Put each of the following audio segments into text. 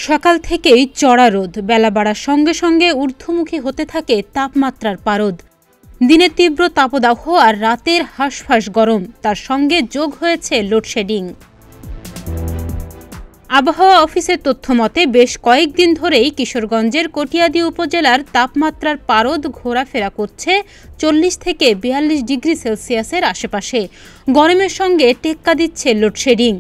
সকাল থেকেই চড়া রোদ, বেলা বাড়ার সঙ্গে সঙ্গে ঊর্ধ্বমুখী হতে থাকে তাপমাত্রার পারদ। দিনের তীব্র তাপদাহ আর রাতের হাঁসফাঁস গরম, তার সঙ্গে যোগ হয়েছে লোডশেডিং। আবহাওয়া অফিসের তথ্য মতে বেশ কয়েকদিন ধরেই কিশোরগঞ্জের কটিয়াদী উপজেলার তাপমাত্রার পারদ ঘোরাফেরা করছে 40 থেকে 42 ডিগ্রি সেলসিয়াসের আশেপাশে। গরমের সঙ্গে টেক্কা দিচ্ছে লোডশেডিং।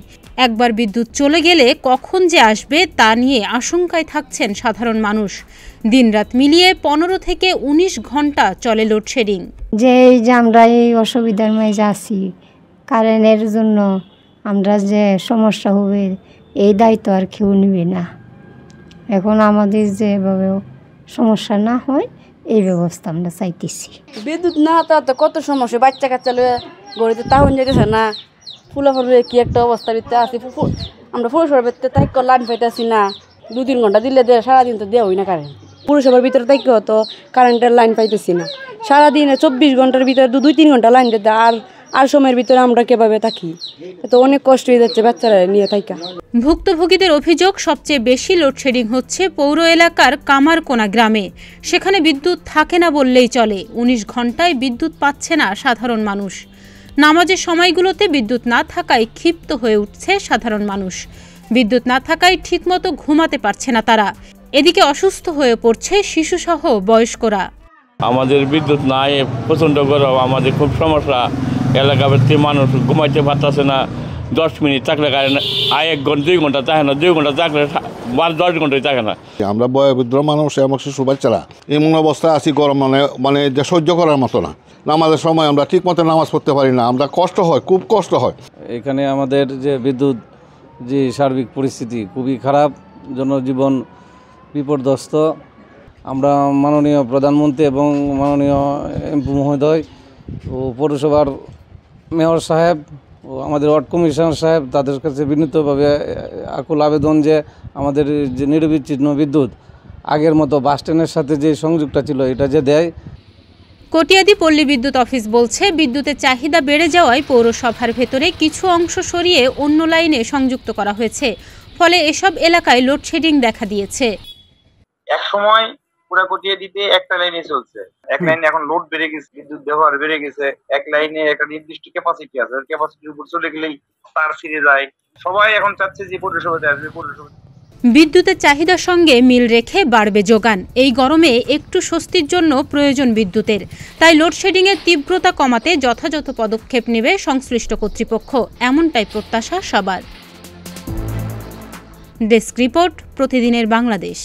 একবার বিদ্যুৎ চলে গেলে কখন যে আসবে তা নিয়ে আশঙ্কায় থাকছেন সাধারণ মানুষ। দিনরাত মিলিয়ে 15 থেকে 19 ঘন্টা চলে লোডশেডিং। যে আমরা এই অসুবিধার মাঝে আছি, কারেন্টের জন্য আমরা যে সমস্যা হবে এই দায়িত্ব আর কেউ নেবে না। এখন আমাদের যেভাবে সমস্যা না হয় এই ব্যবস্থা আমরা চাইতেছি। বিদ্যুৎ না তো কত সমস্যা, বাচ্চা কাচ্চা গড়িতে তাহন যেতেছে না, ফুলাফুলের কি একটা অবস্থা ভিতরে আছি। আমরা পৌরসভার ভিতরে তাই লাইন পাইতেছি না, 2-3 ঘন্টা দিলে সারাদিন তো দেওয়া হয় না কারেন্ট। পৌরসভার ভিতরে তাই তো কারেন্টের লাইন পাইতেছি না, সারাদিনে 24 ঘন্টার ভিতরে 2-3 ঘন্টা লাইন দিতে আর সময়ের ভিতরে আমরা কিভাবে থাকি, তো অনেক কষ্ট হয়ে যাচ্ছে বাচ্চারা নিয়ে থাকা। ভুক্তভোগীদের অভিযোগ সবচেয়ে বেশি লোডশেডিং হচ্ছে পৌর এলাকার কামারকোনা গ্রামে। সেখানে বিদ্যুৎ থাকে না বললেই চলে। 19 ঘন্টায় বিদ্যুৎ পাচ্ছে না সাধারণ মানুষ। নামাজের সময়গুলোতে বিদ্যুৎ না থাকায় ক্ষিপ্ত হয়ে উঠছে সাধারণ মানুষ। বিদ্যুৎ না থাকায় ঠিকমতো ঘুমাতে পারছে না তারা। এদিকে অসুস্থ হয়ে পড়ছে শিশুসহ বয়স্করা। আমাদের বিদ্যুৎ নাই, প্রচণ্ড গরম, আমাদের খুব সমস্যা। এলাকাবাসী মানুষ ঘুমাইতে পারতেছে না। 10 মিনিট থাকলে কারেন্ট 1 ঘন্টা 2 ঘন্টা থাকে না, 2 ঘন্টা থাকলে 10 ঘন্টায় থাকে না। আমরা বয়োবৃদ্ধ মানুষ এবং শিশু বাচ্চারা এমন অবস্থায় আছি, গরম মানে যে সহ্য করার মতো না। নামাজের সময় আমরা ঠিক মতো নামাজ পড়তে পারি না, আমরা কষ্ট হয়, খুব কষ্ট হয়। এখানে আমাদের যে বিদ্যুৎ যে সার্বিক পরিস্থিতি খুবই খারাপ, জনজীবন বিপর্যস্ত। আমরা মাননীয় প্রধানমন্ত্রী এবং মাননীয় এমপি মহোদয় ও পৌরসভার মেয়র সাহেব ও আমাদের ওয়ার্ড কমিশনার সাহেব, তাদের কাছে বিনীতভাবে আকুল আবেদন যে আমাদের যে নিরবিচ্ছিন্ন বিদ্যুৎ আগের মতো বাস স্ট্যান্ডের সাথে যে সংযোগটা ছিল এটা যে দেয়। কটিয়াদী পল্লী বিদ্যুৎ অফিস বলছে, বিদ্যুতের চাহিদা বেড়ে যাওয়ায় পৌরসভার ভেতরে কিছু অংশ সরিয়ে অন্য লাইনে সংযুক্ত করা হয়েছে। ফলে এসব এলাকায় লোডশেডিং দেখা দিয়েছে। এক সময় পুরা কটিয়াদীতে একটা লাইনে চলছে, এক লাইনে এখন লোড বেড়ে গেছে, বিদ্যুৎ ব্যবহার বেড়ে গেছে। এক লাইনে একটা নির্দিষ্ট ক্যাপাসিটি আছে, ক্যাপাসিটির উপর চলে গেলেই তার ছিঁড়ে যায়। সবাই এখন চাচ্ছে যে পৌরসভাতে আসবে, পৌরসভা। বিদ্যুতের চাহিদার সঙ্গে মিল রেখে বাড়বে যোগান। এই গরমে একটু স্বস্তির জন্য প্রয়োজন বিদ্যুতের। তাই লোডশেডিংয়ের তীব্রতা কমাতে যথাযথ পদক্ষেপ নেবে সংশ্লিষ্ট কর্তৃপক্ষ, এমনটাই প্রত্যাশা সবার। ডেস্ক রিপোর্ট, প্রতিদিনের বাংলাদেশ।